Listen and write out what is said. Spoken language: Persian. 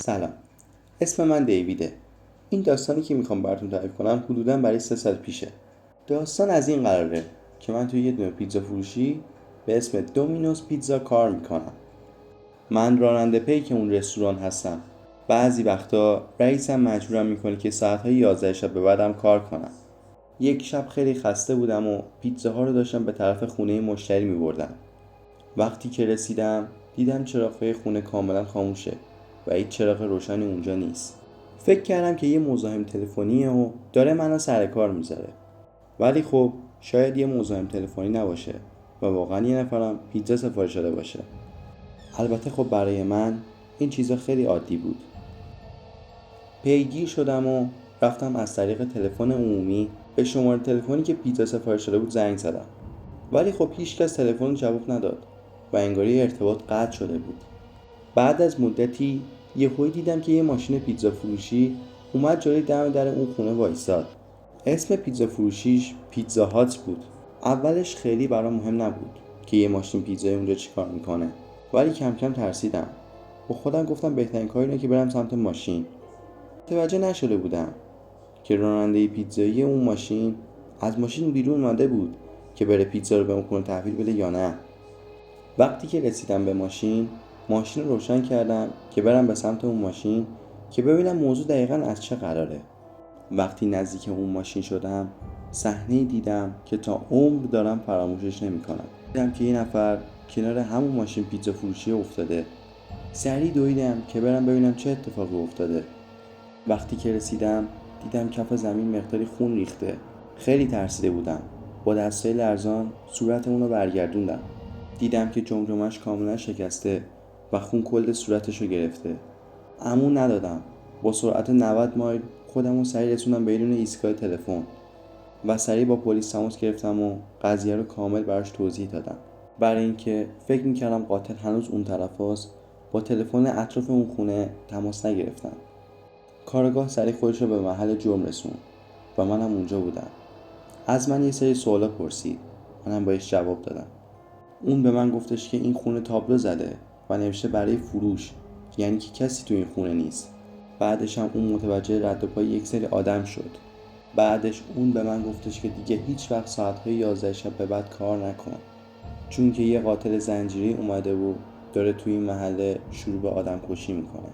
سلام، اسم من دیویده. این داستانی که میخوام براتون تعریف کنم حدوداً برای 3 سال پیشه. داستان از این قراره که من توی یه دونه پیتزا فروشی به اسم دومینوز پیتزا کار میکنم. من راننده پیک اون رستوران هستم. بعضی وقتا رئیسم مجبورم میکنه که ساعتهای 11 شب به بعدم کار کنم. یک شب خیلی خسته بودم و پیتزاها رو داشتم به طرف خونه مشتری میبردم. وقتی که رسیدم دیدم چراغ‌های خونه کاملا خاموشه و هیچ چراغ روشنی اونجا نیست. فکر کردم که یه مزاحم تلفنیه و داره منو سر کار میذاره. ولی خب شاید یه مزاحم تلفنی نباشه و واقعا یه نفرم پیتزا سفارش داده باشه. البته خب برای من این چیزا خیلی عادی بود. پیگیر شدم و رفتم از طریق تلفن عمومی به شماره تلفنی که پیتزا سفارش داده بود زنگ زدم. ولی خب هیچکس تلفن جواب نداد و انگاری ارتباط قطع شده بود. بعد از مدتی یهویی دیدم که یه ماشین پیتزا فروشی اومد جلوی دم در اون خونه وایساد. اسم پیتزا فروشیش پیتزا هات بود. اولش خیلی برام مهم نبود که یه ماشین پیتزای اونجا چیکار میکنه، ولی کم کم ترسیدم. با خودم گفتم بهترین کار اینه که برم سمت ماشین. متوجه نشده بودم که راننده پیتزایی اون ماشین از ماشین بیرون اومده بود که بره پیتزا رو به اون خونه تحویل بده یا نه. وقتی که رسیدم به ماشین رو روشن کردم که برم به سمت اون ماشین که ببینم موضوع دقیقاً از چه قراره. وقتی نزدیک اون ماشین شدم صحنه‌ای دیدم که تا عمر دارم فراموشش نمی‌کنم. دیدم که یه نفر کنار همون ماشین پیتزا فروشی افتاده. سریع دویدم که برم ببینم چه اتفاقی افتاده. وقتی که رسیدم دیدم کف زمین مقداری خون ریخته. خیلی ترسیده بودم. با دستای لرزان صورت اون رو برگردوندم. دیدم که جمجمه‌اش کاملا شکسته و خون کل صورتشو گرفته. امون ندادم. با سرعت 90 مایل خودم رو سریع رسوندم به یه دونه ایستگاه تلفن و سریع با پلیس تماس گرفتم و قضیه رو کامل براش توضیح دادم. برای اینکه فکر میکردم قاتل هنوز اون طرف هست با تلفن اطراف اون خونه تماس نگرفتم. کارگاه سریع خودش رو به محل جرم رسوند و منم اونجا بودم. از من یه سری سوالا پرسید. منم بهش جواب دادم. اون به من گفتش که این خونه تابلو زده و نوشته برای فروش، یعنی که کسی تو این خونه نیست. بعدش هم اون متوجه رد و پای یک سری آدم شد. بعدش اون به من گفتش که دیگه هیچ وقت ساعتهای 11 شب به بعد کار نکن، چون که یه قاتل زنجیری اومده و داره توی این محله شروع به آدم کشی میکنه.